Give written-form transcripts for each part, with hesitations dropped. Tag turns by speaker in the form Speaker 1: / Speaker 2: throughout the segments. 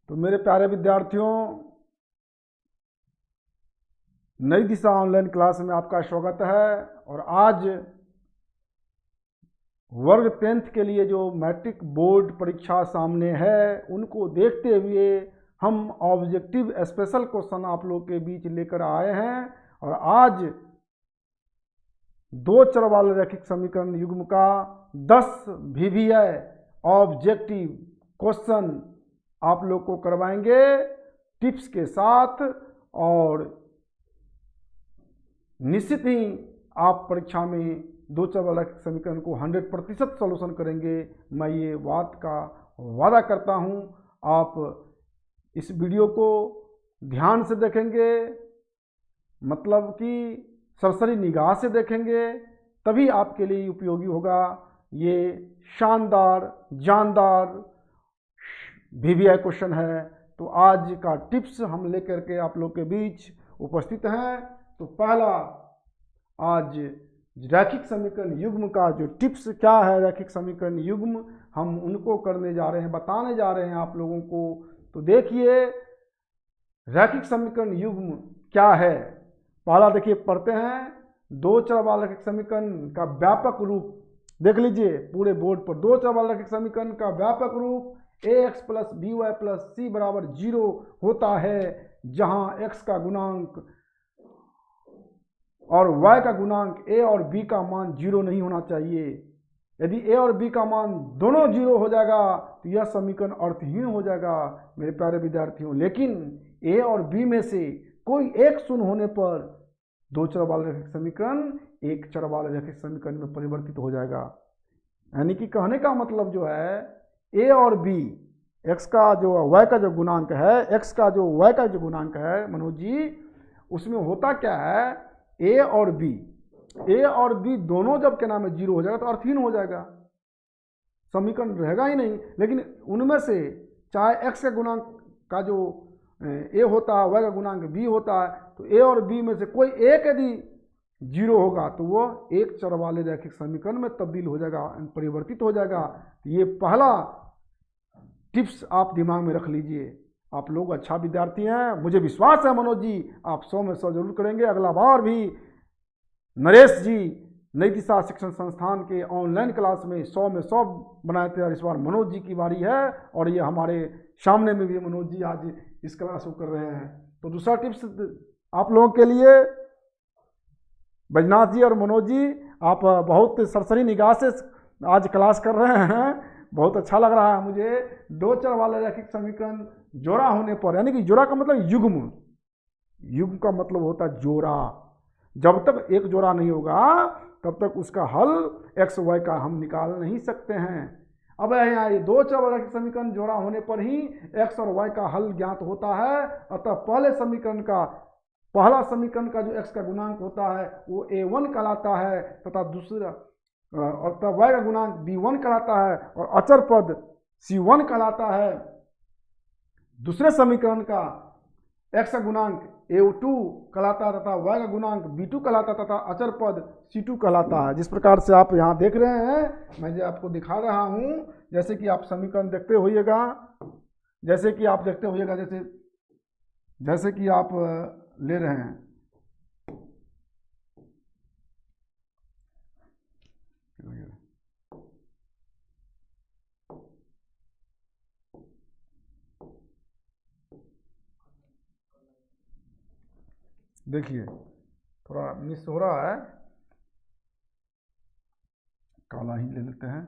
Speaker 1: तो मेरे प्यारे विद्यार्थियों, नई दिशा ऑनलाइन क्लास में आपका स्वागत है। और आज वर्ग 10th के लिए जो मैट्रिक बोर्ड परीक्षा सामने है उनको देखते हुए हम ऑब्जेक्टिव स्पेशल क्वेश्चन आप लोग के बीच लेकर आए हैं। और आज दो चर वाले रैखिक समीकरण युग्म का 10 VVI ऑब्जेक्टिव क्वेश्चन आप लोग को करवाएंगे टिप्स के साथ। और निश्चित ही आप परीक्षा में दो चर वाला समीकरण को 100% सॉल्यूशन करेंगे, मैं ये बात का वादा करता हूँ। आप इस वीडियो को ध्यान से देखेंगे, मतलब कि सरसरी निगाह से देखेंगे, तभी आपके लिए उपयोगी होगा। ये शानदार जानदार VVI क्वेश्चन है। तो आज का टिप्स हम लेकर के आप लोग के बीच उपस्थित हैं। तो पहला आज रैखिक समीकरण युग्म का जो टिप्स क्या है, रैखिक समीकरण युग्म हम उनको करने जा रहे हैं, बताने जा रहे हैं आप लोगों को। तो देखिए रैखिक समीकरण युग्म क्या है। पहला देखिए पढ़ते हैं, दो चर वाला रैखिक समीकरण का व्यापक रूप देख लीजिए पूरे बोर्ड पर। दो चर वाला रैखिक समीकरण का व्यापक रूप ax + by + c = 0 होता है, जहां x का गुणांक और y का गुणांक a और b का मान 0 नहीं होना चाहिए। यदि a और b का मान दोनों 0 हो जाएगा तो यह समीकरण अर्थहीन हो जाएगा मेरे प्यारे विद्यार्थियों। लेकिन a और b में से कोई एक शून्य होने पर दो चर वाला रैखिक समीकरण एक चर वाले रैखिक समीकरण में परिवर्तित हो जाएगा। यानी कि कहने का मतलब जो है a और b, x का जो y का जो गुणांक है, x का जो y का जो गुणांक है मनोज जी, उसमें होता क्या है, a और b दोनों जब क्या नाम है 0 हो जाएगा तो अर्थहीन हो जाएगा, समीकरण रहेगा ही नहीं। लेकिन उनमें से चाहे x का गुणांक का जो a होता है, y का गुणांक b होता है, तो a और b में से कोई एक यदि 0 होगा तो वो एक चर वाले रैखिक समीकरण में तब्दील हो जाएगा, परिवर्तित हो जाएगा। तो ये पहला टिप्स आप दिमाग में रख लीजिए। आप लोग अच्छा विद्यार्थी हैं, मुझे विश्वास है मनोज जी आप 100 में 100 जरूर करेंगे। अगला बार भी नरेश जी नई दिशा शिक्षण संस्थान के ऑनलाइन क्लास में 100 में 100 बनाए थे, और इस बार मनोज जी की बारी है। और ये हमारे सामने में भी मनोज जी आज इस क्लास को कर रहे हैं। तो दूसरा टिप्स आप लोगों के लिए, बैजनाथ जी और मनोज जी आप बहुत सरसरी निगाह से आज क्लास कर रहे हैं, बहुत अच्छा लग रहा है मुझे। दो चर वाले रैखिक समीकरण जोड़ा होने पर, यानी कि जोड़ा का मतलब युग्म का मतलब होता है जोड़ा। जब तक एक जोड़ा नहीं होगा तब तक उसका हल x y का हम निकाल नहीं सकते हैं। अब यहाँ ये दो चर वाले रैखिक समीकरण जोड़ा होने पर ही x और y का हल ज्ञात होता है। अतः पहला समीकरण का जो x का गुणांक होता है वो a1 कहलाता है, तथा दूसरा और तब y का गुणांक b1 कहलाता है, और अचर पद c1 कहलाता है। दूसरे समीकरण का x का गुणांक a2 कहलाता है तथा y का गुणांक b2 कहलाता है, तथा अचर पद c2 कहलाता है। जिस प्रकार से आप यहाँ देख रहे हैं, मैं जो आपको दिखा रहा हूँ, जैसे कि आप समीकरण देखते होइएगा, जैसे कि आप ले रहे हैं। देखिए थोड़ा मिस हो रहा है, काला ही ले लेते हैं।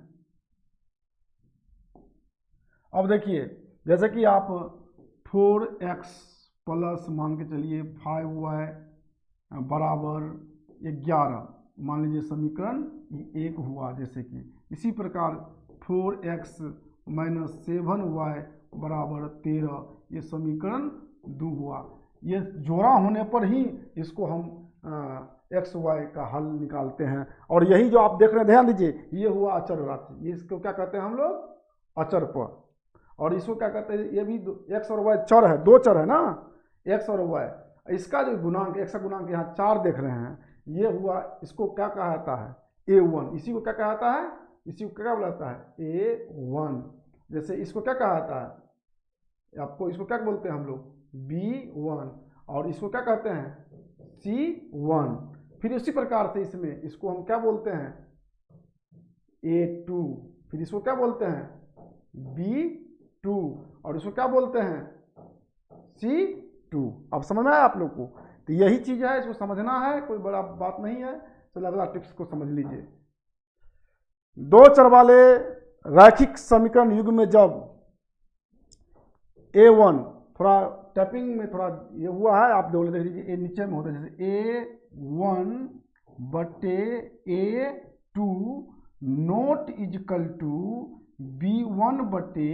Speaker 1: अब देखिए जैसे कि आप 4x प्लस मान के चलिए 5y बराबर 11 मान लीजिए समीकरण एक हुआ। जैसे कि इसी प्रकार 4x - 7y बराबर 13 ये समीकरण 2 हुआ। ये जोड़ा होने पर ही इसको हम x y का हल निकालते हैं। और यही जो आप देख रहे हैं, ध्यान दीजिए, ये हुआ अचर राशि, ये इसको क्या कहते हैं हम लोग, अचर पद। और इसको क्या कहते हैं, ये भी x और y चर है, दो चर है ना, x और y। इसका जो गुणांक, x का गुणांक यहाँ 4 देख रहे हैं, ये हुआ, इसको क्या कहा जाता है, a1। इसी को क्या कहा जाता है, इसी को क्या बोला जाता है, a1। जैसे इसको क्या कहा जाता है, आपको इसको क्या बोलते हैं हम लोग, B1, और इसको क्या कहते हैं, C1। फिर उसी प्रकार से इसमें इसको हम क्या बोलते हैं, A2, फिर इसको क्या बोलते हैं, B2, और इसको क्या बोलते हैं, C2। अब समझ में आया आप लोग को? तो यही चीज़ है, इसको समझना है, कोई बड़ा बात नहीं है। चलो अगला टिप्स को समझ लीजिए। दो चर वाले रैखिक समीकरण युग्म में जब A1, थोड़ा टैपिंग में थोड़ा ये हुआ है, आप देख लीजिए, ए नीचे में होता है, जैसे A1 बटे A2 note is equal to B1 बटे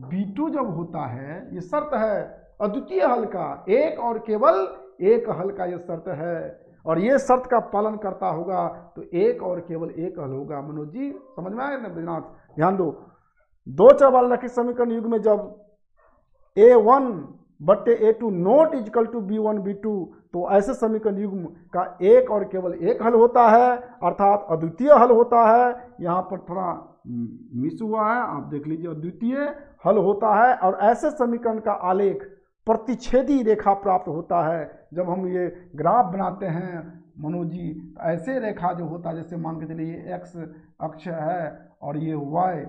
Speaker 1: B2 जब होता है, ये शर्त है अद्वितीय हल का, एक और केवल एक हल का ये शर्त है, और ये शर्त का पालन करता होगा तो एक और केवल एक हल होगा। मनोज जी समझ में आया ना? विनाश ध्यान दो, दो चर वाले रैखिक समीकरण युग्म में जब A1 बट्टे A2 note is equal to B1 B2, तो ऐसे समीकरण युग्म का एक और केवल एक हल होता है, अर्थात अद्वितीय हल होता है। यहाँ पर थोड़ा मिस हुआ है, आप देख लीजिए, अद्वितीय हल होता है, और ऐसे समीकरण का आलेख प्रतिच्छेदी रेखा प्राप्त होता है। जब हम ये ग्राफ बनाते हैं मनोज जी, ऐसे रेखा जो होता है, जैसे मान के चलिए ये एक्स अक्ष है और ये वाई,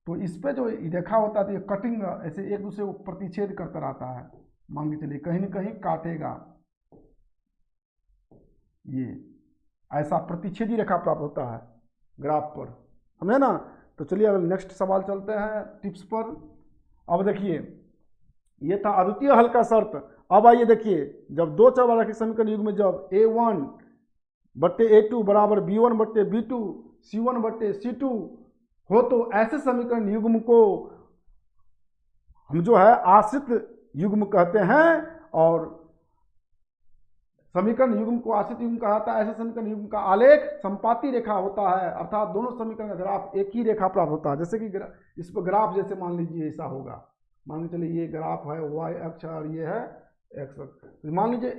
Speaker 1: तो इस पे जो रेखा होता है तो ये कटिंग ऐसे एक दूसरे को प्रतिच्छेद करता रहता है, मान के चलिए कहीं ना कहीं काटेगा, ये ऐसा प्रतिच्छेदी रेखा प्राप्त होता है ग्राफ पर, समझे ना? तो चलिए अब नेक्स्ट सवाल चलते हैं टिप्स पर। अब देखिए, ये था अद्वितीय हल का शर्त। अब आइए देखिए, जब दो चर वाले रैखिक समीकरण युग्म में जब A1 बट्टे A2 बराबर B1 बट्टे B2 C1 बट्टे C2 हो, तो ऐसे समीकरण युग्म को हम जो है आश्रित युग्म कहते हैं, और समीकरण युग्म को आश्रित युग्म कहा जाता है। ऐसे समीकरण युग्म का आलेख संपाती रेखा होता है, अर्थात दोनों समीकरण का ग्राफ एक ही रेखा प्राप्त होता है। जैसे कि इस पर ग्राफ जैसे मान लीजिए ऐसा होगा, मान के चलिए ये ग्राफ है y अक्ष और ये है x अक्ष। मान लीजिए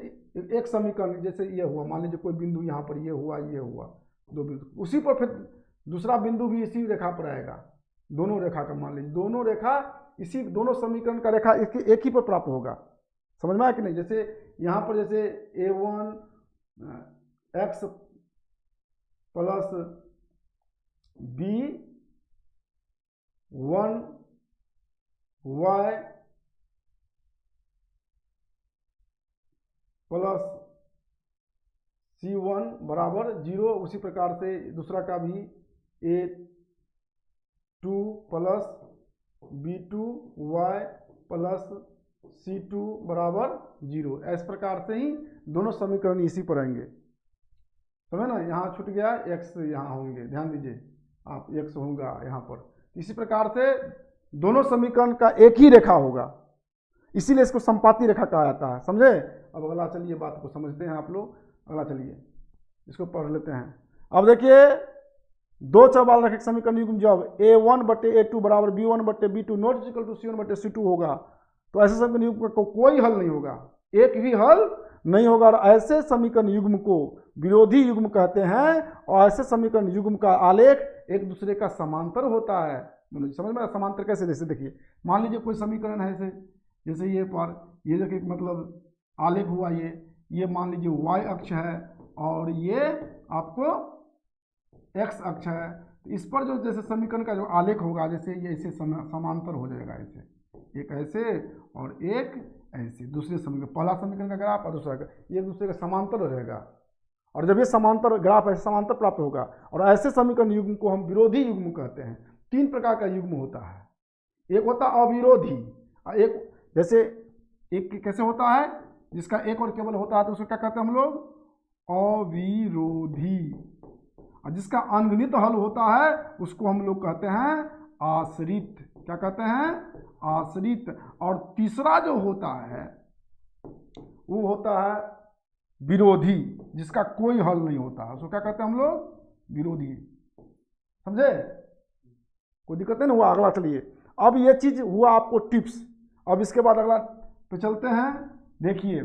Speaker 1: एक समीकरण जैसे ये हुआ, मान लीजिए कोई बिंदु यहाँ पर ये हुआ, दो बिंदु, उसी पर फिर दूसरा बिंदु भी इसी रेखा पर आएगा, दोनों रेखा का, मान लीजिए दोनों रेखा इसी दोनों समीकरण का रेखा एक ही पर प्राप्त होगा। समझ में आया कि नहीं? जैसे यहाँ पर जैसे A1 x plus B1 y plus C1 बराबर 0, उसी प्रकार से दूसरा का भी A2 plus B2 y plus C2 बराबर 0। इस प्रकार से ही दोनों समीकरण इसी पर आएंगे, समझे ना? यहाँ छूट गया x, यहाँ होंगे, ध्यान दीजिए आप, x होगा यहाँ पर। इसी प्रकार से दोनों समीकरण का एक ही रेखा होगा, इसीलिए इसको संपाती रेखा कहा जाता है, समझे? अब अगला चलिए बात को समझते हैं आप लोग, अगला चलिए इसको पढ़ लेते हैं। अब देखिए, दो चर वाले रैखिक समीकरण युग्म जब A1 बट्टे A2 बराबर B1 बट्टे B2 not equal to C1 बट्टे C2 होगा, तो ऐसे समीकरण युग्म को कोई हल नहीं होगा, एक भी हल नहीं होगा, और ऐसे समीकरण युग्म को विरोधी युग्म कहते हैं, और ऐसे समीकरण युग्म का आलेख एक दूसरे का समांतर होता है। समझ में? समांतर कैसे? जैसे देखिए, मान लीजिए कोई समीकरण है ऐसे, जैसे ये पर ये देखिए, मतलब आलेख हुआ ये मान लीजिए y अक्ष है और ये आपको x अक्ष है, तो इस पर जो जैसे समीकरण का जो आलेख होगा, जैसे ये ऐसे समांतर हो जाएगा, ऐसे एक ऐसे और एक ऐसे, दूसरे समीकरण, पहला समीकरण का ग्राफ और दूसरा का, एक दूसरे का समांतर हो जाएगा, और जब ये समांतर ग्राफ ऐसे समांतर प्राप्त होगा, और ऐसे समीकरण युग्म को हम विरोधी युग्म कहते हैं। तीन प्रकार का युग्म होता है, एक होता है अविरोधी, एक जैसे एक कैसे होता है, जिसका एक और केवल होता है तो उसको क्या कहते हैं हम लोग, अविरोधी, और जिसका अनगिनत हल होता है उसको हम लोग कहते हैं आश्रित। क्या कहते हैं? आश्रित। और तीसरा जो होता है वो होता है विरोधी, जिसका कोई हल नहीं होता, उसको क्या कहते हैं हम लोग, विरोधी। समझे? कोई दिक्कत नहीं ना हुआ? अगला चलिए, अब ये चीज हुआ आपको टिप्स। अब इसके बाद अगला पे चलते हैं। देखिए,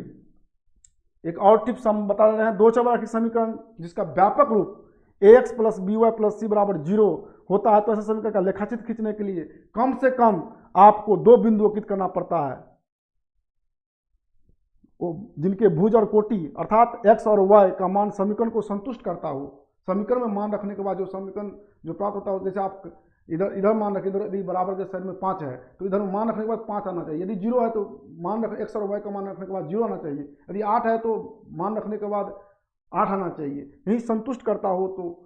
Speaker 1: एक और टिप्स हम बता रहे हैं, दो चर वाले रैखिक समीकरण जिसका व्यापक रूप ax plus by plus c बराबर 0 होता है, तो ऐसे समीकरण का लेखाचित्र खींचने के लिए कम से कम आपको दो बिंदु अंकित करना पड़ता है, जिनके भुज और कोटि अर्थात x और y का मान समीकरण को संतुष्ट करता हो। समीकरण में मान रखने के बाद जो समीकरण जो प्राप्त होता हो, जैसे आप इधर मान रखें, इधर बराबर के साइड में 5 है तो इधर मान रखने के बाद 5 आना चाहिए। यदि 0 है तो मान रख x और y का मान रखने के बाद 0 आना चाहिए। यदि 8 है तो मान रखने के बाद 8 आना चाहिए। यही संतुष्ट करता हो तो,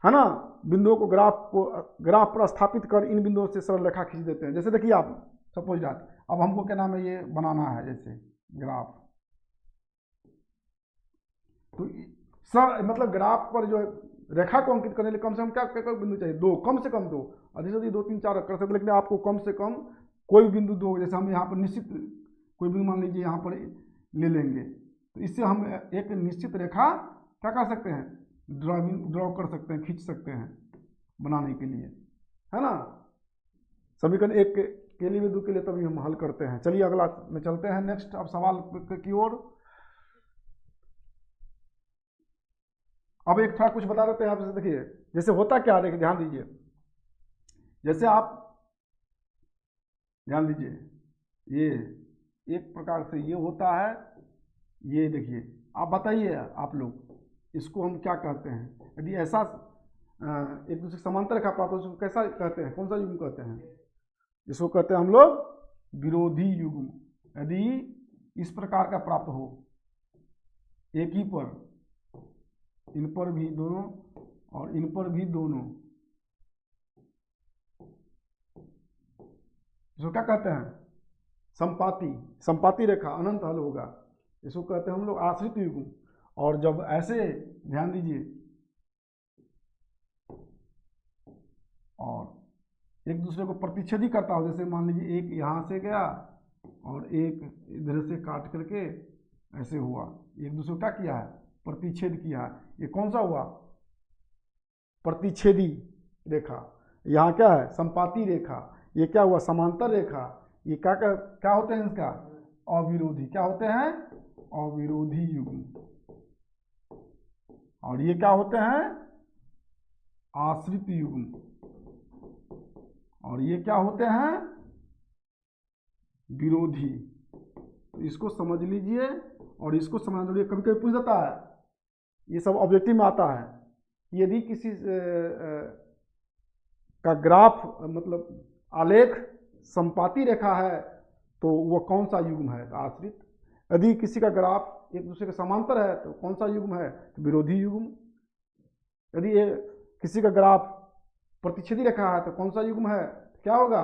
Speaker 1: है ना, बिंदुओं को ग्राफ पर स्थापित कर इन बिंदुओं से सरल रेखा खींच देते हैं। जैसे देखिए आप सपोज दैट अब हमको क्या नाम है ये बनाना है, जैसे ग्राफ, तो मतलब ग्राफ पर जो रेखा को अंकित करने के लिए कम से कम क्या बिंदु चाहिए? दो, कम से कम दो, अधिक से अधिक 2 3 4 कर सकते, लेकिन आपको कम से कम कोई बिंदु दो। जैसे हम यहाँ पर निश्चित कोई बिंदु मान लीजिए यहाँ पर ले लेंगे, तो इससे हम एक निश्चित रेखा क्या कर सकते हैं? ड्रॉ कर सकते हैं, खींच सकते हैं बनाने के लिए, है ना। समीकरण 1 के लिए भी 2 के लिए तभी हम हल करते हैं। चलिए अगला में चलते हैं, नेक्स्ट अब सवाल की ओर। अब एक थोड़ा कुछ बता देते हैं आपसे। देखिए जैसे होता क्या है, देखिए ध्यान दीजिए, जैसे आप ध्यान दीजिए, ये एक प्रकार से ये होता है, ये देखिए आप बताइए आप लोग इसको हम क्या कहते हैं? यदि ऐसा एक दूसरे समांतर रेखा प्राप्त हो उसको कैसा कहते हैं? कौन सा युग्म कहते हैं? इसको कहते हैं हम लोग विरोधी युग्म। यदि इस प्रकार का प्राप्त हो, एक ही पर, इन पर भी दोनों और इन पर भी दोनों, इसको क्या कहते हैं? संपाती रेखा, अनंत हल होगा, इसको कहते हैं हम लोग आश्रित युग्म। और जब ऐसे ध्यान दीजिए और एक दूसरे को प्रतिच्छेदी करता हो, जैसे मान लीजिए एक यहाँ से गया और एक इधर से काट करके ऐसे हुआ, एक दूसरे को क्या किया है? प्रतिच्छेद किया है। ये कौन सा हुआ? प्रतिच्छेदी रेखा। यहाँ क्या है? संपाती रेखा। ये क्या हुआ? समांतर रेखा। ये क्या होते हैं इसका? अविरोधी। क्या होते हैं? अविरोधी युग्म। और ये क्या होते हैं? आश्रित युग्म। और ये क्या होते हैं? विरोधी। तो इसको समझ लीजिए और इसको समझना जरूरी है। कभी कभी पूछ देता है, ये सब ऑब्जेक्टिव में आता है, यदि किसी का ग्राफ मतलब आलेख संपाती रेखा है तो वो कौन सा युग्म है? आश्रित। यदि किसी का ग्राफ एक दूसरे के समांतर है तो कौन सा युग्म है? तो विरोधी युग्म। यदि किसी का ग्राफ प्रतिच्छेदी रेखा है तो कौन सा युग्म है? क्या होगा?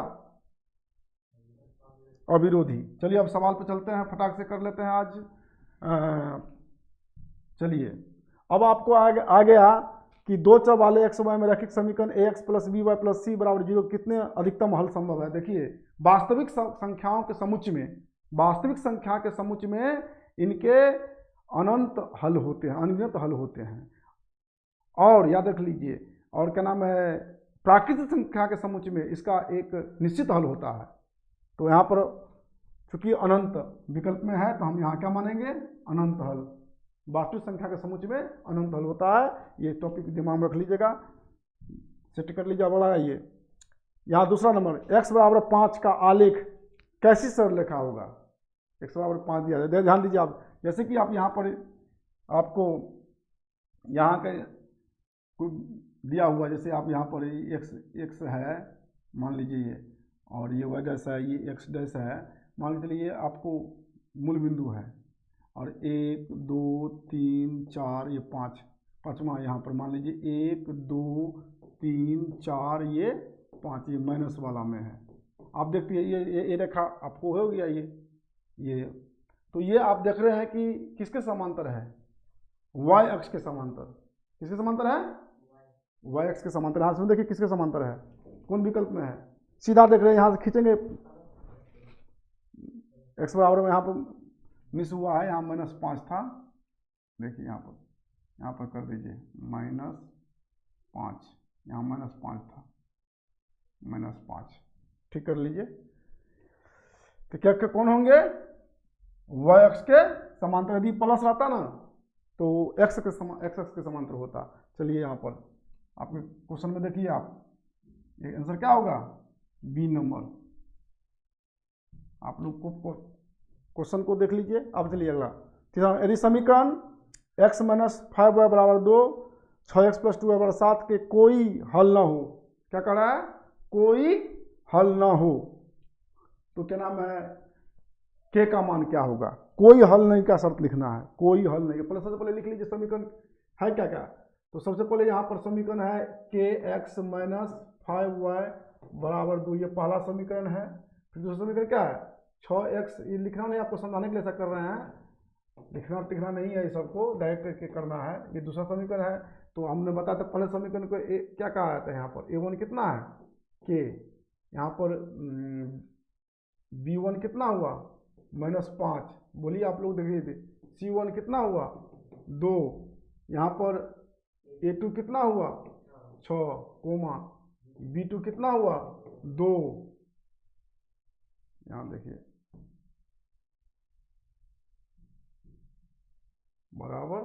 Speaker 1: अविरोधी। चलिए अब सवाल पे चलते हैं, फटाक से कर लेते हैं आज। चलिए अब आपको आ गया कि दो चर वाले एक्स वाई में रैखिक समीकरण ax plus B Y plus C बराबर 0 कितने अधिकतम हल संभव है। देखिए वास्तविक संख्याओं के समुच्चय में इनके अनंत हल होते हैं, अनगिनत हल होते हैं। और याद रख लीजिए, और क्या नाम है, प्राकृतिक संख्या के समुच्चय में इसका एक निश्चित हल होता है। तो यहाँ पर चूंकि अनंत विकल्प में है तो हम यहाँ क्या मानेंगे? अनंत हल। वास्तविक संख्या के समुच्चय में अनंत हल होता है। ये टॉपिक दिमाग में रख लीजिएगा, सेट कर लीजिए। बड़ा ये यहाँ दूसरा नंबर, x बराबर 5 का आलेख कैसी सरल रेखा होगा? x बराबर 5 दिया है, ध्यान दीजिए आप। जैसे कि आप यहाँ पर आपको यहाँ का कोई दिया हुआ, जैसे आप यहाँ पर x है मान लीजिए ये, और ये y डैश है, ये x डैश है, मान लीजिए ये आपको मूल बिंदु है, और 1 2 3 4 ये 5, पाँचवा यहाँ पर मान लीजिए 1 2 3 4 ये 5, ये माइनस वाला में है। आप देखते हैं ये रेखा आपको हो गया ये तो ये आप देख रहे हैं कि किसके समांतर है? y अक्ष के समांतर। किसके समांतर है? y अक्ष के समांतर। यहाँ से देखिए किसके समांतर है, कौन विकल्प में है? सीधा देख रहे हैं, यहाँ से खींचेंगे x बराबर में, यहाँ पर मिस हुआ है, यहाँ -5 था, देखिए यहाँ पर कर दीजिए -5, यहाँ -5 था, -5, ठीक कर लीजिए। तो क्या कौन होंगे? y अक्ष के समांतर। यदि प्लस रहता ना तो x अक्ष के समांतर होता। चलिए यहाँ पर आपके क्वेश्चन में देखिए आप, ये आंसर क्या होगा? B number. आप लोग को क्वेश्चन को देख लीजिए। अब चलिए अगला तीसरा, यदि समीकरण x माइनस 5y बराबर 2, 6x प्लस 2y बराबर 7 के कोई हल ना हो, क्या कह रहा है, कोई हल ना हो, तो क्या नाम है, के का मान क्या होगा, कोई हल नहीं का शर्त लिखना है, कोई हल नहीं। पहले सबसे पहले लिख लीजिए समीकरण है क्या क्या। तो सबसे पहले यहाँ पर समीकरण है के एक्स माइनस 5y बराबर 2, ये पहला समीकरण है। फिर दूसरा समीकरण क्या है, 6x, ये लिखना नहीं, आपको समझाने के लिए ऐसा कर रहे हैं, लिखना लिखना नहीं है, ये सबको डायरेक्ट करके करना है। ये दूसरा समीकरण है। तो हमने बताया था पहले समीकरण को क्या कहा था, यहाँ पर a1 कितना है के, यहाँ पर b1 कितना हुआ -5, बोलिए आप लोग देखिए थे, c1 कितना हुआ 2, यहाँ पर a2 कितना हुआ 6, कोमा b2 कितना हुआ 2, यहाँ देखिए बराबर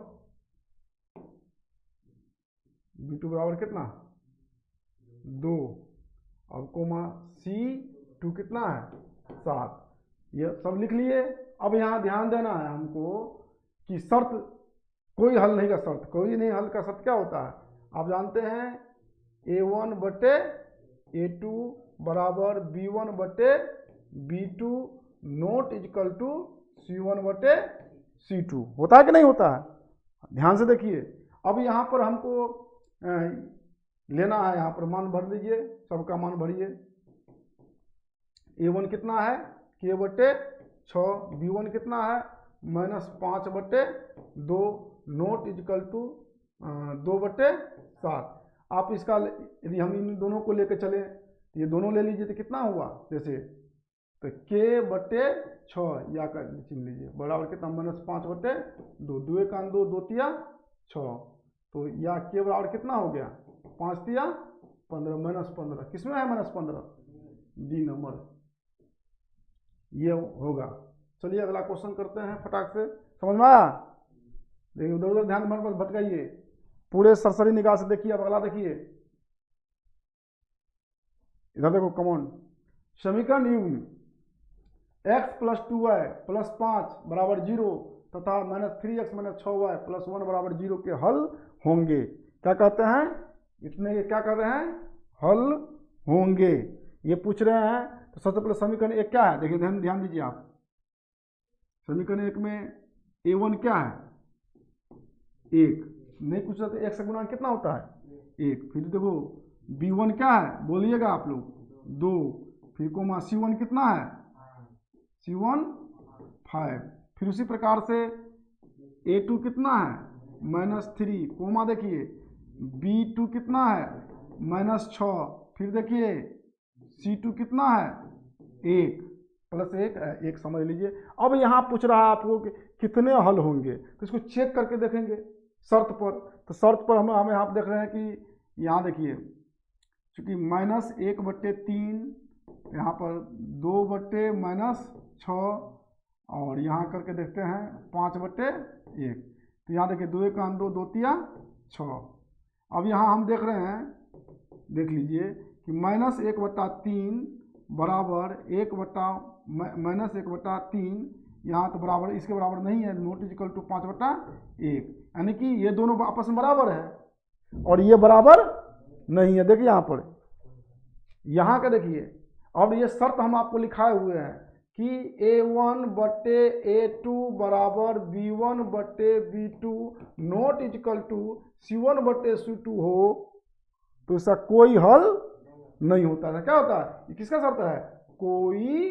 Speaker 1: b2 बराबर कितना 2, अब कोमा c2 कितना है 7, ये सब लिख लिए। अब यहाँ ध्यान देना है हमको कि शर्त कोई हल नहीं का शर्त, कोई नहीं हल का शर्त क्या होता है, आप जानते हैं a1 बटे a2 बराबर b1 बटे b2 note is equal to c1 बटे c2, होता है कि नहीं होता है, ध्यान से देखिए। अब यहाँ पर हमको लेना है, यहाँ पर मान भर दीजिए, सबका मान भरिए। a1 कितना है k बटे 6, b1 कितना है -5 बटे 2 नोट इजकल टू 2 बटे 7। आप इसका यदि हम इन दोनों को लेकर चले तो ये दोनों ले लीजिए तो कितना हुआ, जैसे तो k बटे 6 या कर चिन्ह लीजिए बराबर कितना -5 बटे 2, 2 का 2, 2 तिया 6, तो या k बराबर कितना हो गया 5 तिया 15, -15 किसमें है -15, डी नंबर, ये होगा। चलिए अगला क्वेश्चन करते हैं फटाक से, समझ में आया, देखिए उधर उधर ध्यान मत भटकाइए, पूरे सरसरी निगाह से देखिए। अब अगला देखिए, इधर देखो कमॉन, समीकरण युग्म x प्लस 2y प्लस 5 बराबर 0 तथा -3x माइनस 6y प्लस 1 बराबर 0 के हल होंगे, क्या कहते हैं, इतने क्या कर रहे हैं, हल होंगे, ये पूछ रहे हैं। तो सबसे पहले समीकरण एक क्या है, देखिए ध्यान दीजिए आप, समीकरण एक में a1 क्या है 1, नहीं पूछ रहे तो 1 से गुणा कितना होता है 1, फिर देखो b1 क्या है बोलिएगा आप लोग 2, फिर कोमा c1 कितना है c1 5, फिर उसी प्रकार से a2 कितना है -3, कोमा देखिए b2 कितना है -6, फिर देखिए c2 कितना है 1 प्लस 1 समझ लीजिए। अब यहाँ पूछ रहा है आपको कि कितने हल होंगे, तो इसको चेक करके देखेंगे शर्त पर। तो शर्त पर हम यहाँ देख रहे हैं कि यहाँ देखिए चूँकि -1 बटे 3, यहाँ पर 2 बटे -6, और यहाँ करके देखते हैं 5 बटे 1, तो यहाँ देखिए 2 का 2, 2 तिया 6। अब यहाँ हम देख रहे हैं, देख लीजिए कि -1 बटा 3 बराबर -1/3, यहाँ तो बराबर इसके बराबर नहीं है, नोट इक्वल टू 5 बटा 1, यानी कि ये दोनों आपस में बराबर है और ये बराबर नहीं है। देखिए यहाँ पर, यहाँ का देखिए, अब ये शर्त हम आपको लिखाए हुए हैं कि a1 बटे a2 बराबर b1 बटे b2 note equal to c1 बटे c2 हो तो इसका कोई हल नहीं होता है। क्या होता है, ये किसका शर्त है, कोई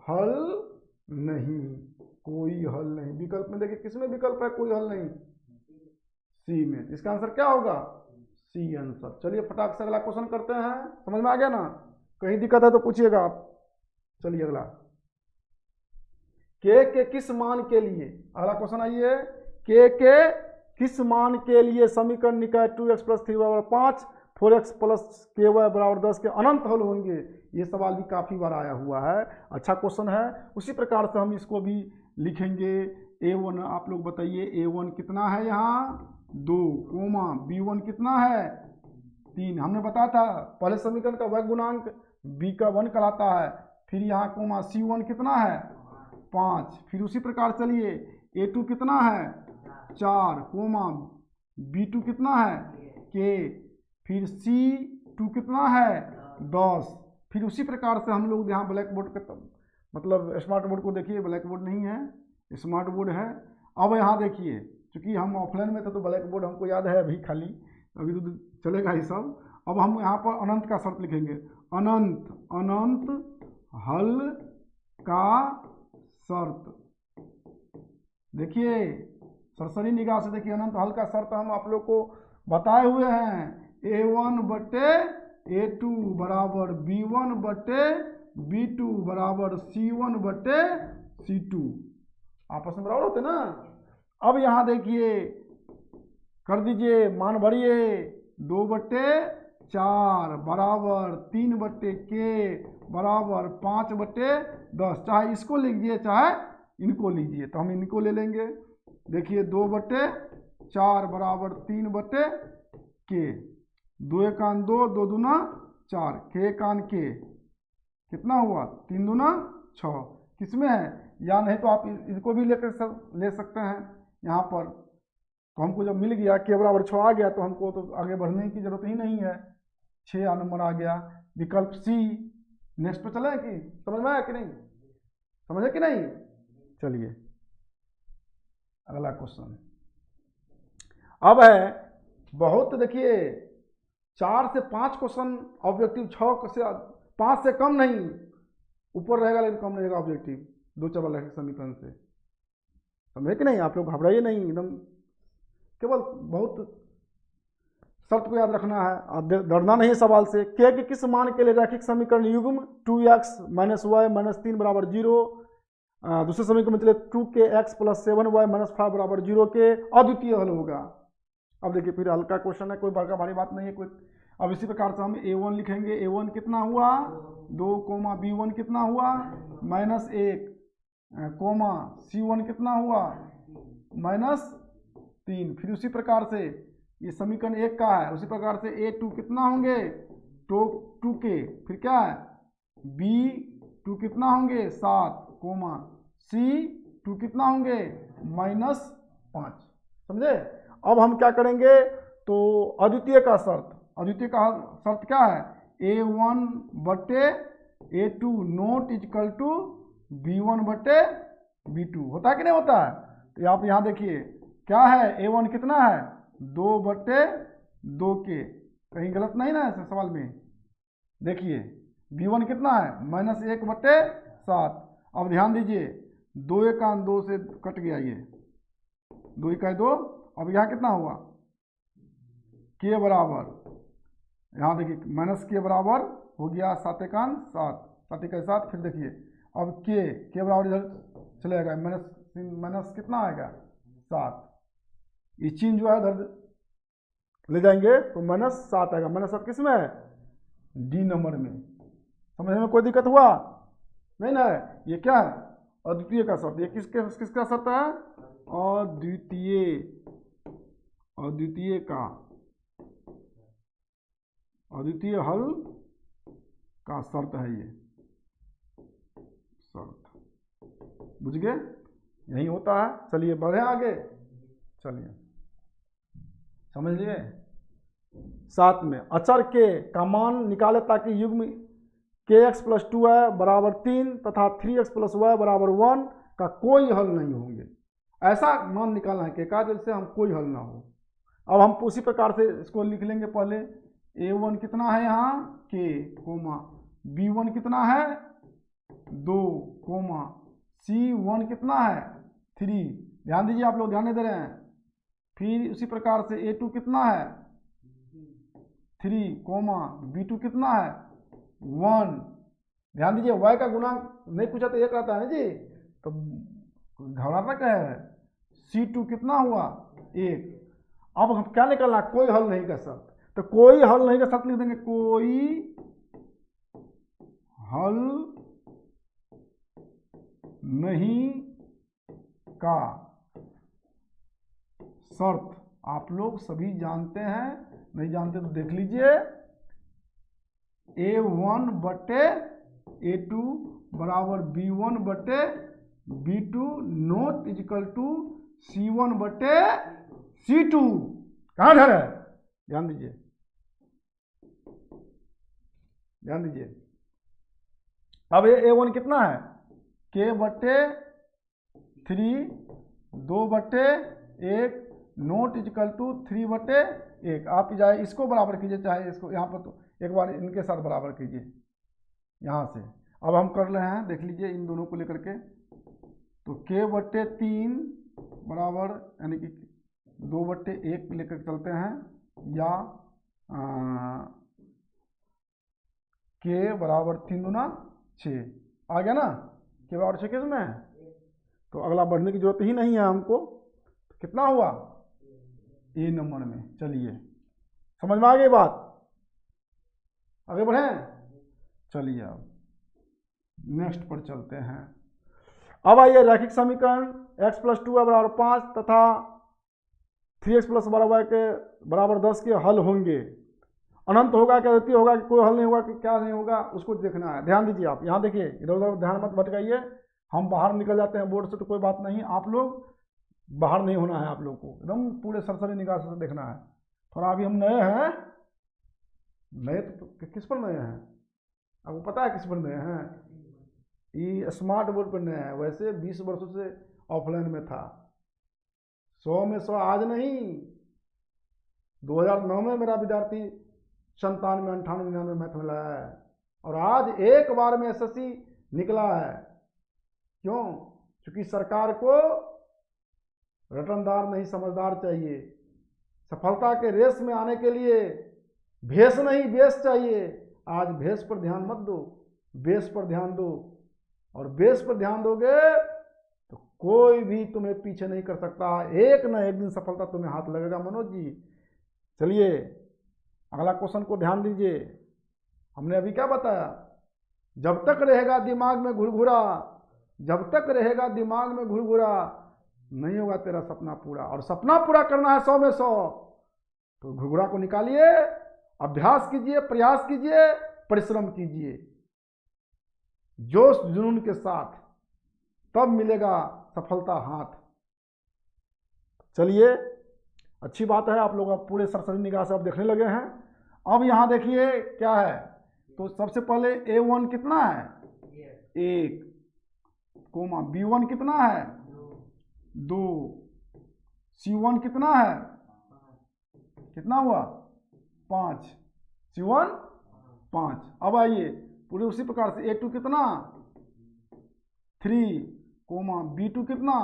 Speaker 1: हल नहीं, कोई हल नहीं। विकल्प में देखिए किसमें विकल्प है कोई हल नहीं, सी में, इसका आंसर क्या होगा सी आंसर। चलिए फटाक से अगला क्वेश्चन करते हैं, समझ में आ गया ना, कहीं दिक्कत है तो पूछिएगा आप। चलिए अगला, के किस मान के लिए, अगला क्वेश्चन आइए, के किस मान के लिए समीकरण निकाय 2x प्लस 3y बराबर 5 4x प्लस ky बराबर 10 के अनंत हल होंगे। ये सवाल भी काफ़ी बार आया हुआ है, अच्छा क्वेश्चन है। उसी प्रकार से हम इसको भी लिखेंगे। a1 आप लोग बताइए, a1 कितना है यहाँ 2, कोमा b1 कितना है 3। हमने बताया था पहले समीकरण का वर्ग गुणांक b का 1 कहलाता है, फिर यहाँ कोमा C1 कितना है 5, फिर उसी प्रकार चलिए A2 कितना है 4, कोमा B2 कितना है K, फिर C2 कितना है 10। फिर उसी प्रकार से हम लोग यहाँ ब्लैक बोर्ड का मतलब स्मार्ट बोर्ड को देखिए, ब्लैक बोर्ड नहीं है स्मार्ट बोर्ड है। अब यहाँ देखिए क्योंकि हम ऑफलाइन में थे तो ब्लैक बोर्ड हमको याद है अभी, खाली अभी तो चलेगा ही सब। अब हम यहाँ पर अनंत का शर्त लिखेंगे, अनंत अनंत हल का शर्त। देखिए सरसरी निगाह से देखिए, अनंत हल का शर्त हम आप लोग को बताए हुए हैं, A1 बटे A2 बराबर B1 बटे B2 बराबर C1 बटे C2, आपस में बराबर होते ना। अब यहाँ देखिए कर दीजिए, मान भरिए, 2 बटे 4 बराबर 3 बटे K बराबर 5 बटे 10। चाहे इसको लिख दिए चाहे इनको लीजिए, तो हम इनको ले लेंगे। देखिए 2 बटे 4 बराबर 3 बटे K, 2 एकान 2, 2 दूना 4, K एकान K कितना हुआ 3 दूना 6, किसमें है, या नहीं तो आप इसको भी लेकर ले सकते हैं यहाँ पर। तो हमको जब मिल गया K बराबर 6 आ गया तो हमको तो आगे बढ़ने की जरूरत ही नहीं है, 6 नंबर आ गया। विकल्प C। नेक्स्ट पे चले कि समझ में आया कि नहीं, समझे कि नहीं। चलिए अगला क्वेश्चन अब है बहुत, देखिए 4 से 5 क्वेश्चन ऑब्जेक्टिव, 6 से 5 से कम नहीं, ऊपर रहेगा लेकिन कम रहेगा ऑब्जेक्टिव, 2 चल रहे समीकरण से, समझे कि नहीं। आप लोग घबराइए नहीं, एकदम केवल बहुत शर्त को याद रखना है, डरना नहीं है सवाल से। के किस मान के लिए रैखिक समीकरण युग्म 2x - y - 3 बराबर 0, दूसरे समीकरण में चले 2kx + 7y - 5 बराबर 0 के अद्वितीय हल होगा। अब देखिए फिर हल्का क्वेश्चन है, कोई बड़का भारी बात नहीं है कोई। अब इसी प्रकार से हम A1 लिखेंगे, A1 कितना हुआ 2, B1 कितना हुआ -1, कोमा C1 कितना हुआ -3। फिर उसी प्रकार से ये समीकरण 1 का है, उसी प्रकार से A2 कितना होंगे 2k, फिर क्या है B2 कितना होंगे 7, कोमा C2 कितना होंगे -5, समझे। अब हम क्या करेंगे, तो अद्वितीय का शर्त, अद्वितीय का शर्त क्या है, A1 बटे A2 not equal to B1 बटे B2, होता है कि नहीं होता है। तो आप यहाँ देखिए क्या है, A1 कितना है 2 बटे 2k, कहीं गलत नहीं ना है सवाल में। देखिए B1 कितना है -1 बटे 7। अब ध्यान दीजिए 2 एकान 2 से कट गया, ये 2 इकाई 2। अब यहाँ कितना हुआ k बराबर, यहाँ देखिए -k बराबर हो गया 7 एकान 7, 7 इकाई 7। फिर देखिए अब k बराबर इधर चलेगा, माइनस कितना आएगा 7, ये चिन्ह जो है इधर ले जाएंगे तो -7 आएगा। -7 किस में है D नंबर में, समझने में कोई दिक्कत हुआ नहीं ना। ये क्या है अद्वितीय का शर्त, ये किसका शर्त है अद्वितीय का, अद्वितीय हल का शर्त है ये शर्त, बुझ गए, यही होता है। चलिए बढ़े आगे, चलिए समझ लिए। 7 में अचर के का मान निकाले ताकि युग्म kx + 2y बराबर 3 तथा 3x + y बराबर 1 का कोई हल नहीं होंगे। ऐसा मान निकालना है के का जिससे हम कोई हल ना हो। अब हम उसी प्रकार से इसको लिख लेंगे, पहले A1 कितना है यहाँ k, कोमा B1 कितना है 2, कोमा C1 कितना है 3, ध्यान दीजिए आप लोग ध्यान नहीं दे रहे हैं। फिर उसी प्रकार से A2 कितना है 3, कोमा B2 कितना है 1, ध्यान दीजिए y का गुणांक नहीं पूछा तो 1 रहता है ना जी, तो घबराना क्या है। C2 कितना हुआ 1। अब हम क्या निकालना, कोई हल नहीं का शर्त, तो कोई हल नहीं का शर्त लिख देंगे, कोई हल नहीं का शर्त आप लोग सभी जानते हैं, नहीं जानते तो देख लीजिए। A1 बटे A2 बराबर B1 बटे B2 note is equal to C1 बटे C2। कहाँ घर है? ध्यान दीजिए, ध्यान दीजिए। अब ये A1 कितना है? K बटे 3 2 बटे 1 नोट इजिकल टू 3 बटे 1। आप जाए इसको बराबर कीजिए, चाहे इसको, यहाँ पर तो एक बार इनके साथ बराबर कीजिए यहाँ से। अब हम कर रहे हैं, देख लीजिए इन दोनों को लेकर के। तो K बटे 3 बराबर यानी कि 2 बटे 1 लेकर चलते हैं, या K बराबर 3 दूना 6 आ गया ना? K बराबर 6 किसमें है? तो अगला बढ़ने की जरूरत ही नहीं है हमको। तो कितना हुआ? A नंबर में। चलिए समझ में आ गई बात? आगे बढ़ें? चलिए अब नेक्स्ट पर चलते हैं। अब आइए रैखिक समीकरण x + 2y बराबर 5 तथा 3x + y के बराबर 10 के हल होंगे। अनंत होगा क्या, अद्वितीय होगा कि कोई हल नहीं होगा कि क्या नहीं होगा, उसको देखना है। ध्यान दीजिए, आप यहाँ देखिए, इधर उधर ध्यान मत भटकाइए। हम बाहर निकल जाते हैं बोर्ड से तो कोई बात नहीं, आप लोग बाहर नहीं होना है। आप लोग को एकदम पूरे सरसरी निगाह से देखना है। थोड़ा अभी हम नए हैं, नए तो किस पर नए हैं? आपको पता है किस पर नए हैं? ये स्मार्ट बोर्ड पर नए हैं। वैसे 20 वर्षों से ऑफलाइन में था। 100 में 100 आज नहीं, 2009 में मेरा विद्यार्थी 97, 98, 99 मैथ में लाया है, और आज एक बार में SSC निकला है। क्यों? क्योंकि सरकार को रटनदार नहीं समझदार चाहिए। सफलता के रेस में आने के लिए भेष नहीं बेस चाहिए। आज भेष पर ध्यान मत दो, बेस पर ध्यान दो, और बेस पर ध्यान दोगे तो कोई भी तुम्हें पीछे नहीं कर सकता। एक न एक दिन सफलता तुम्हें हाथ लगेगा मनोज जी। चलिए अगला क्वेश्चन को ध्यान दीजिए। हमने अभी क्या बताया? जब तक रहेगा दिमाग में घुरघुरा, जब तक रहेगा दिमाग में घुरघुरा, नहीं होगा तेरा सपना पूरा। और सपना पूरा करना है 100 में 100, तो घुरघुरा को निकालिए, अभ्यास कीजिए, प्रयास कीजिए, परिश्रम कीजिए जोश जुनून के साथ, तब मिलेगा सफलता हाथ। चलिए अच्छी बात है, आप लोग अब पूरे सरसरी निगाह से अब देखने लगे हैं। अब यहाँ देखिए क्या है। तो सबसे पहले A1 कितना है? 1 कोमा B1 कितना है? 2 C1 कितना है? कितना हुआ? 5 C1 5। अब आइए पूरे उसी प्रकार से A2 कितना? 3 कोमा B2 कितना?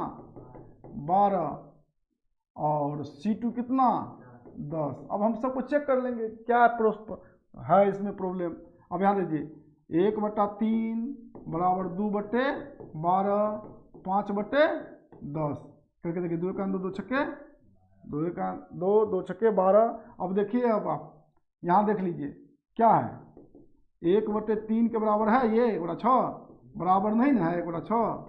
Speaker 1: 12 और C2 कितना? 10। अब हम सबको चेक कर लेंगे क्या है इसमें प्रॉब्लम। अब यहाँ देखिए 1/3 बराबर 2/12 5/10 करके देखिए, 2 का 2 छक्के, 2 का 2 छक्के 12। अब देखिए, अब आप यहाँ देख लीजिए क्या है, 1/3 के बराबर है ये 1/6, बराबर नहीं ना है 1/6।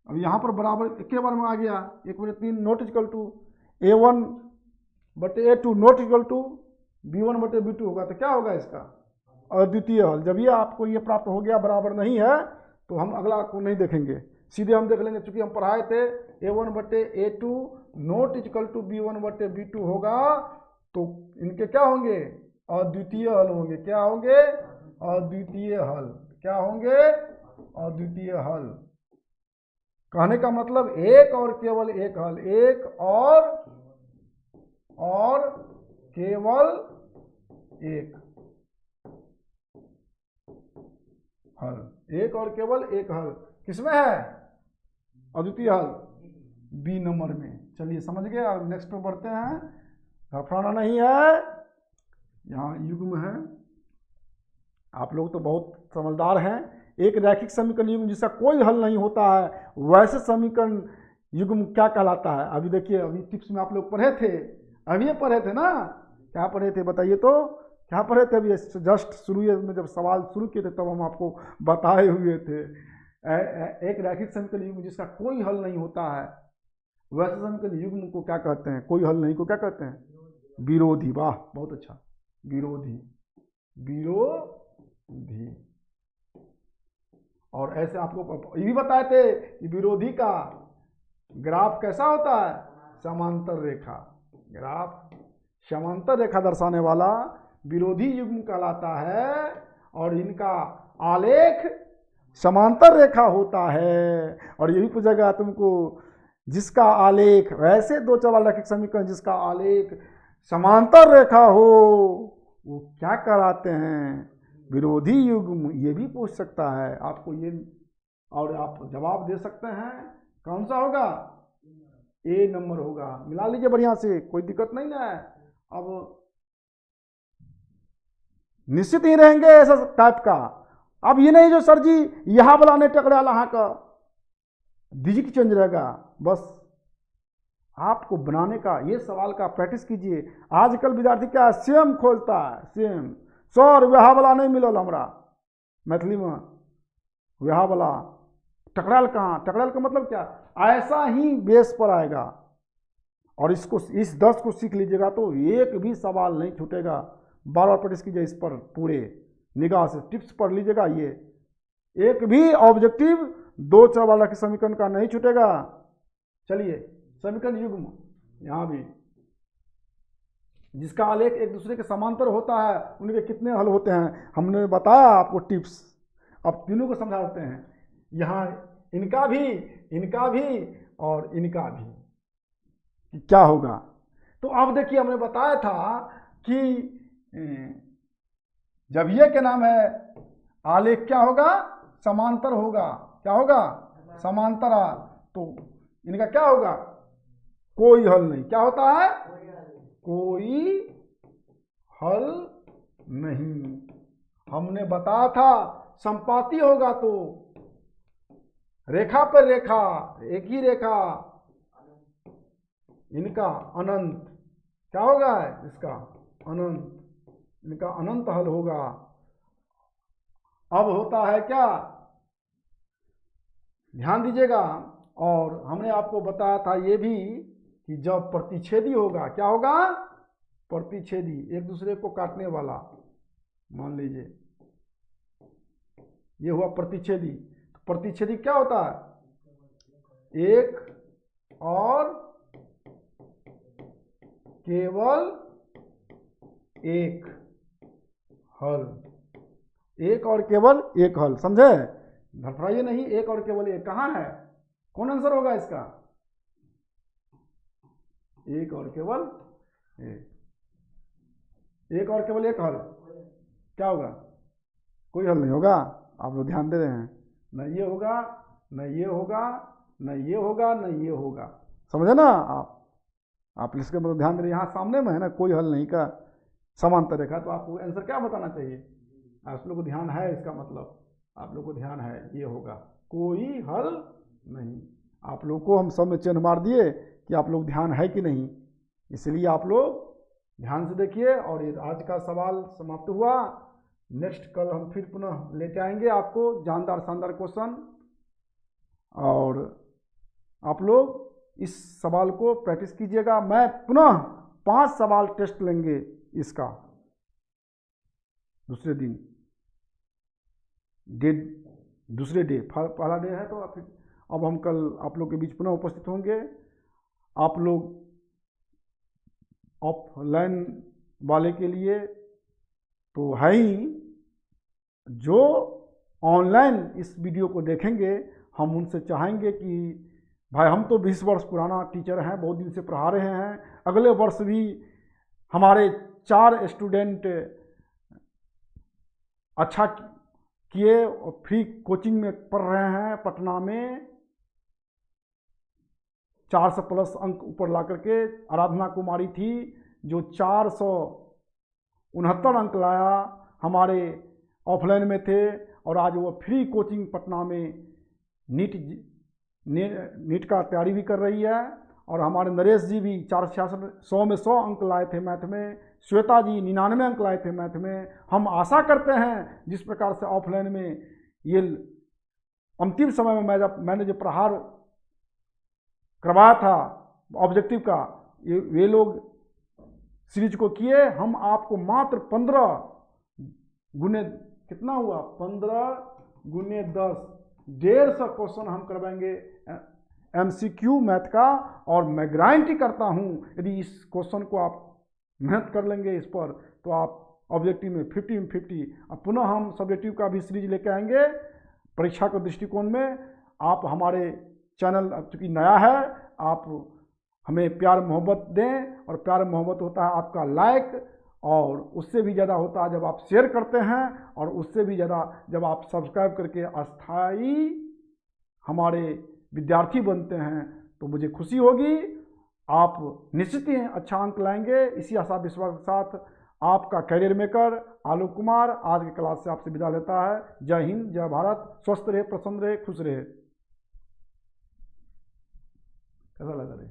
Speaker 1: अब यहाँ पर बराबर एक बार में आ गया 1/3 not equal to A1/A2 not equal to B1/B2 होगा। तो क्या होगा इसका? अद्वितीय हल। जब ये आपको ये प्राप्त हो गया बराबर नहीं है तो हम अगला को नहीं देखेंगे, सीधे हम देख लेंगे। चूंकि हम पढ़ाए थे A1/A2 not equal to B1/B2 होगा, तो इनके क्या होंगे? अद्वितीय हल होंगे। क्या होंगे? अद्वितीय हल। क्या होंगे? अद्वितीय हल। कहने का मतलब एक और केवल एक हल, एक और केवल एक हल, एक और केवल एक हल। किसमें है अद्वितीय हल? बी नंबर में। चलिए समझ गए। अब नेक्स्ट पे बढ़ते हैं। घबराना नहीं है, यहाँ युग्म है। आप लोग तो बहुत समझदार हैं। एक रैखिक समीकरण युग्म जिसका कोई हल नहीं होता है, वैसे समीकरण युग्म क्या कहलाता है? अभी देखिए, अभी टिप्स में आप लोग पढ़े थे, अभी ये पढ़े थे ना? क्या पढ़े थे बताइए तो? क्या पढ़े थे? अभी जस्ट शुरू में जब सवाल शुरू किए थे तब हम आपको बताए हुए थे। एक रैखिक समीकरण युग्म जिसका कोई हल नहीं होता है, वैसे समीकरण युग्म को क्या कहते हैं? कोई हल नहीं को क्या कहते हैं? विरोधी। वाह बहुत अच्छा, विरोधी। विरोधी। धी। और ऐसे आपको ये भी बताए थे कि विरोधी का ग्राफ कैसा होता है, समांतर रेखा। ग्राफ समांतर रेखा दर्शाने वाला विरोधी युग्म कहलाता है, और इनका आलेख समांतर रेखा होता है। और ये भी पूछेगा तुमको, जिसका आलेख वैसे दो चौवाल रैखिक समीकरण जिसका आलेख समांतर रेखा हो वो क्या कहलाते हैं, विरोधी युग्म। ये भी पूछ सकता है आपको ये, और आप जवाब दे सकते हैं। कौन सा होगा, ए नंबर होगा। मिला लीजिए बढ़िया से, कोई दिक्कत नहीं ना है। अब निश्चित ही रहेंगे ऐसा टाइप का। अब ये नहीं जो सर जी यहाँ वाला नहीं टकरा यहाँ का डिजिट चेंज रहेगा, बस आपको बनाने का ये सवाल का प्रैक्टिस कीजिए। आजकल विद्यार्थी क्या सेम खोजता है, सेम। सर वह वाला नहीं मिलल हमरा मैथिली में, वह वाला टकराल कहाँ, टकराल का मतलब क्या, ऐसा ही बेस पर आएगा। और इसको इस 10 को सीख लीजिएगा तो एक भी सवाल नहीं छूटेगा। बार बार प्रैक्टिस कीजिए इस पर, पूरे निगाह से टिप्स पढ़ लीजिएगा। ये एक भी ऑब्जेक्टिव दो चौवाल रैखिक समीकरण का नहीं छूटेगा। चलिए समीकरण युग्म, यहाँ भी जिसका आलेख एक दूसरे के समांतर होता है उनके कितने हल होते हैं, हमने बताया आपको टिप्स। अब तीनों को समझाते हैं, यहाँ इनका भी और इनका भी क्या होगा। तो अब देखिए हमने बताया था कि जब ये क्या नाम है आलेख क्या होगा, समांतर होगा। क्या होगा, समांतर। तो इनका क्या होगा, कोई हल नहीं। क्या होता है, कोई हल नहीं। हमने बताया था संपाती होगा तो रेखा पर रेखा, एक ही रेखा, इनका अनंत। क्या होगा इसका, अनंत। इनका अनंत हल होगा। अब होता है क्या, ध्यान दीजिएगा। और हमने आपको बताया था ये भी कि जब प्रतिच्छेदी होगा, क्या होगा, प्रतिच्छेदी, एक दूसरे को काटने वाला। मान लीजिए ये हुआ प्रतिच्छेदी। तो प्रतिच्छेदी क्या होता है, एक और केवल एक हल। एक और केवल एक हल, समझे, घबराइए नहीं। एक और केवल एक कहाँ है, कौन आंसर होगा इसका, एक और केवल एक और केवल एक हल। क्या होगा, कोई हल नहीं होगा। आप लोग ध्यान दे रहे हैं, न ये होगा, न ये होगा, न ये होगा, न ये होगा। समझे ना आप इसके मतलब ध्यान दे रहे हैं। यहाँ सामने में है ना, कोई हल नहीं का समांतर रेखा। तो आपको आंसर क्या बताना चाहिए, आप लोग को ध्यान है, इसका मतलब आप लोग को ध्यान है, ये होगा, कोई हल नहीं। आप लोग को हम सब में चिन्ह मार दिए कि आप लोग ध्यान है कि नहीं, इसलिए आप लोग ध्यान से देखिए। और ये आज का सवाल समाप्त हुआ। नेक्स्ट कल हम फिर पुनः लेके आएंगे आपको जानदार शानदार क्वेश्चन। और आप लोग इस सवाल को प्रैक्टिस कीजिएगा। मैं पुनः 5 सवाल टेस्ट लेंगे इसका दूसरे दिन, दूसरे डे, पहला डे है तो फिर अब हम कल आप लोग के बीच पुनः उपस्थित होंगे। आप लोग ऑफलाइन वाले के लिए तो है ही, जो ऑनलाइन इस वीडियो को देखेंगे हम उनसे चाहेंगे कि भाई हम तो 20 वर्ष पुराना टीचर हैं, बहुत दिन से पढ़ा रहे हैं। अगले वर्ष भी हमारे 4 स्टूडेंट अच्छा किए और फ्री कोचिंग में पढ़ रहे हैं पटना में, 400+ अंक ऊपर ला करके। आराधना कुमारी थी जो 469 अंक लाया, हमारे ऑफलाइन में थे, और आज वो फ्री कोचिंग पटना में नीट का तैयारी भी कर रही है। और हमारे नरेश जी भी 466, 100 में 100 अंक लाए थे मैथ में। श्वेता जी 99 अंक लाए थे मैथ में। हम आशा करते हैं जिस प्रकार से ऑफलाइन में ये अंतिम समय में मैंने जो प्रहार करवाया था ऑब्जेक्टिव का, ये लोग सीरीज को किए। हम आपको मात्र 15 गुने कितना हुआ 15 गुने 10, 150 क्वेश्चन हम करवाएंगे MCQ मैथ का। और मैं गारंटी करता हूं यदि इस क्वेश्चन को आप मेहनत कर लेंगे इस पर, तो आप ऑब्जेक्टिव में 50 में 50। अब पुनः हम सब्जेक्टिव का भी सीरीज लेके आएंगे परीक्षा के दृष्टिकोण में। आप हमारे चैनल चूँकि नया है, आप हमें प्यार मोहब्बत दें, और प्यार मोहब्बत होता है आपका लाइक, और उससे भी ज़्यादा होता है जब आप शेयर करते हैं, और उससे भी ज़्यादा जब आप सब्सक्राइब करके अस्थाई हमारे विद्यार्थी बनते हैं, तो मुझे खुशी होगी। आप निश्चित ही अच्छा अंक लाएंगे। इसी आशा विश्वास के साथ आपका करियर मेकर आलोक कुमार आज की क्लास से आपसे विदा लेता है। जय हिंद, जय भारत। स्वस्थ रहे, प्रसन्न रहे, खुश रहे। कैसा लगा रहे?